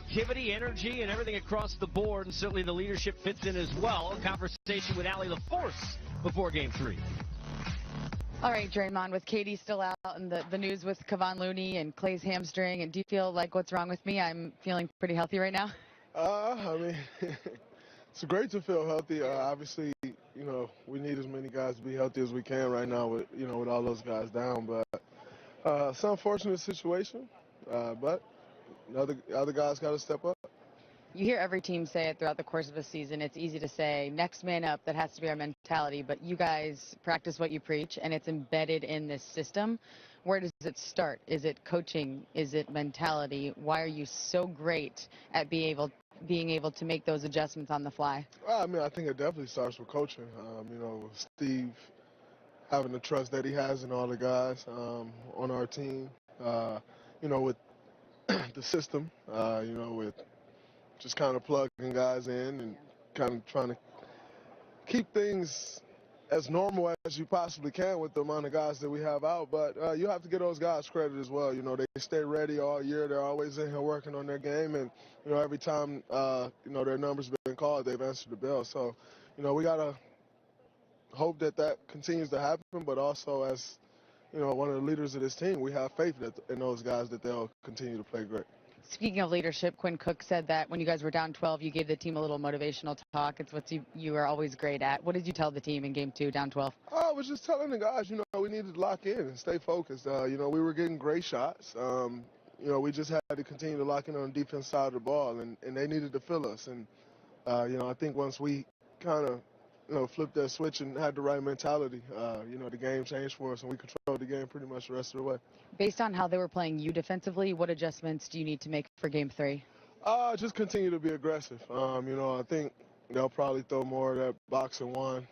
positivity, energy, and everything across the board, and certainly the leadership fits in as well. A conversation with Allie LaForce before Game 3. All right, Draymond, with Katie still out and the news with Kevon Looney and Clay's hamstring, and do you feel like what's wrong with me? I'm feeling pretty healthy right now. I mean, it's great to feel healthy. Obviously, we need as many guys to be healthy as we can right now with, with all those guys down. But it's an unfortunate situation, but other guys got to step up. You hear every team say it throughout the course of a season. It's easy to say, next man up, that has to be our mentality. But you guys practice what you preach, and it's embedded in this system. Where does it start? Is it coaching? Is it mentality? Why are you so great at being able to make those adjustments on the fly? Well, I mean, I think it definitely starts with coaching. Steve having the trust that he has in all the guys on our team. With the system, with just kind of plugging guys in and kind of trying to keep things as normal as you possibly can with the amount of guys that we have out. But you have to give those guys credit as well. They stay ready all year. They're always in here working on their game. And, every time, their number's been called, they've answered the bell. So, we got to hope that continues to happen. But also as, one of the leaders of this team, we have faith in those guys that they'll continue to play great. Speaking of leadership, Quinn Cook said that when you guys were down 12, you gave the team a little motivational talk. It's what you are always great at. What did you tell the team in Game 2, down 12? I was just telling the guys, we needed to lock in and stay focused. We were getting great shots. We just had to continue to lock in on the defense side of the ball, and they needed to feel us. And, I think once we kind of, flipped that switch and had the right mentality, the game changed for us, and we controlled the game pretty much the rest of the way. Based on how they were playing you defensively, what adjustments do you need to make for Game 3? Just continue to be aggressive. I think they'll probably throw more of that box and one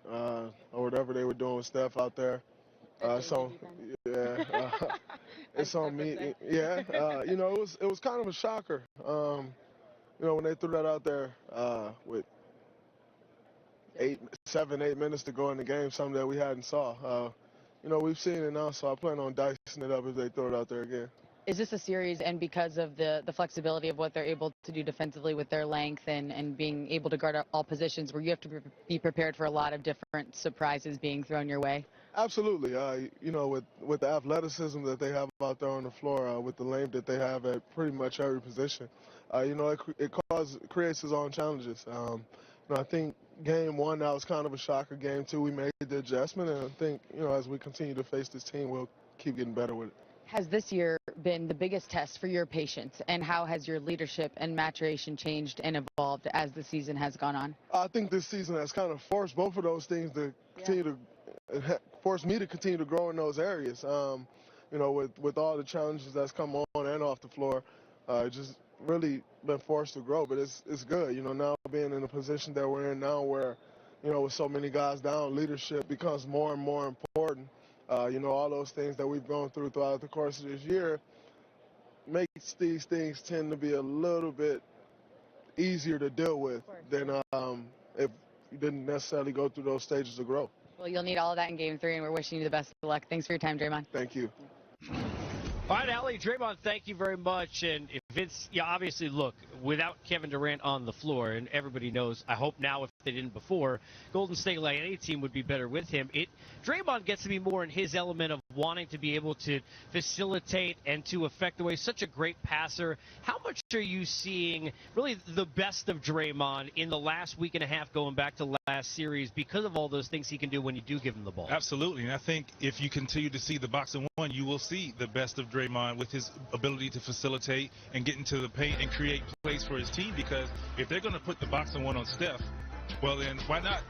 or whatever they were doing with Steph out there. It's on me. Yeah, it was kind of a shocker. When they threw that out there with 7, 8 minutes to go in the game, something that we hadn't saw. We've seen it now, so I plan on dicing it up if they throw it out there again. Is this a series, and because of the flexibility of what they're able to do defensively with their length and being able to guard all positions, where you have to be prepared for a lot of different surprises being thrown your way? Absolutely. With the athleticism that they have out there on the floor, with the length that they have at pretty much every position, it creates its own challenges. I think Game 1, that was kind of a shocker. Game 2, we made the adjustment, and I think, as we continue to face this team, we'll keep getting better with it. Has this year been the biggest test for your patience, and how has your leadership and maturation changed and evolved as the season has gone on? I think this season has kind of forced both of those things to continue to force me to continue to grow in those areas. With all the challenges that's come on and off the floor, just really been forced to grow, but it's good. Now being in the position that we're in now, where with so many guys down, leadership becomes more and more important. All those things that we've gone through throughout the course of this year makes these things tend to be a little bit easier to deal with than if you didn't necessarily go through those stages of growth. Well, you'll need all of that in Game 3, and we're wishing you the best of luck. Thanks for your time, Draymond. Thank you. All right, Allie, Draymond, thank you very much. And if it's, obviously, look, without Kevin Durant on the floor, and everybody knows, I hope now if they didn't before, Golden State, like any team, would be better with him. Draymond gets to be more in his element of wanting to be able to facilitate and to affect the way such a great passer. How much are you seeing really the best of Draymond in the last week and a half going back to last series because of all those things he can do when you do give him the ball? Absolutely, and I think if you continue to see the box and one, you will see the best of Draymond with his ability to facilitate and get into the paint and create plays for his team, because if they're going to put the box and one on Steph, well then why not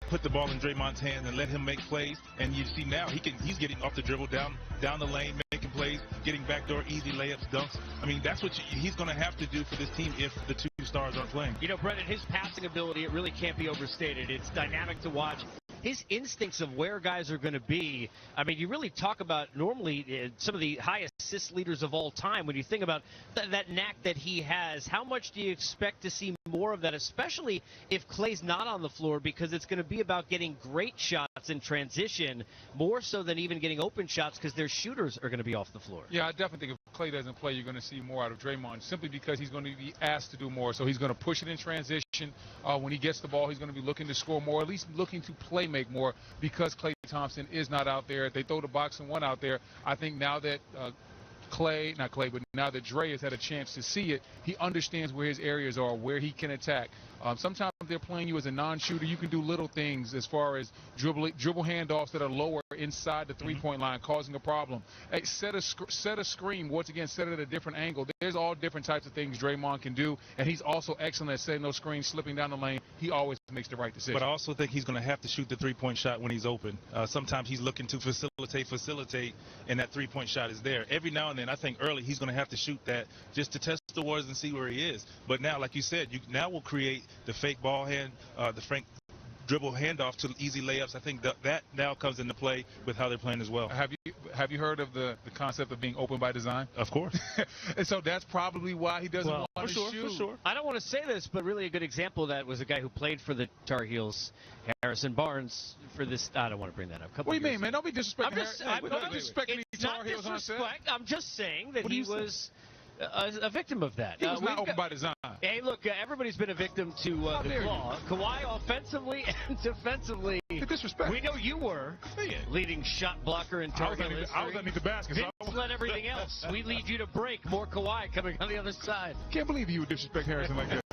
put the ball in Draymond's hands and let him make plays? And you see now he's getting off the dribble down the lane, making plays, getting backdoor easy layups, dunks. I mean, that's what he's going to have to do for this team if the two stars aren't playing. Brendan, his passing ability, it really can't be overstated. It's dynamic to watch. His instincts of where guys are going to be, I mean, you really talk about normally some of the high assist leaders of all time. When you think about that knack that he has, how much do you expect to see more of that, especially if Clay's not on the floor, because it's going to be about getting great shots in transition more so than even getting open shots, because their shooters are going to be off the floor. Yeah, I definitely think if Klay doesn't play, you're going to see more out of Draymond, simply because he's going to be asked to do more. So he's going to push it in transition. When he gets the ball, he's going to be looking to score more, at least looking to play make more, because Klay Thompson is not out there. If they throw the box and one out there, I think now that now that Dre has had a chance to see it, he understands where his areas are, where he can attack. Sometimes they're playing you as a non-shooter. You can do little things as far as dribble handoffs that are lower inside the three-point line, causing a problem. Hey, set a screen. Once again, set it at a different angle. There's all different types of things Draymond can do, and he's also excellent at setting those screens, slipping down the lane. He always makes the right decision. But I also think he's going to have to shoot the three-point shot when he's open. Sometimes he's looking to facilitate, and that three-point shot is there. Every now and then, I think early he's going to have to shoot that just to test the waters and see where he is. But now, like you said, now we'll create the fake ball hand, the frank dribble handoff to easy layups. I think that now comes into play with how they're playing as well. Have you heard of the concept of being open by design? Of course. And so that's probably why he doesn't want to shoot. For sure. I don't want to say this, but really a good example of that was a guy who played for the Tar Heels, Harrison Barnes, for this. I don't want to bring that up. What do you mean, man? Don't be disrespecting. Don't disrespecting these Tar Heels on set. I'm just saying that he was a victim of that. He was not open by design. Hey, look, everybody's been a victim to the claw. Kawhi offensively and defensively. Disrespect. We know you were leading shot blocker in Tar Heel history. I was underneath the basket. Vince led everything else. We lead you to break. More Kawhi coming on the other side. Can't believe you would disrespect Harrison like that.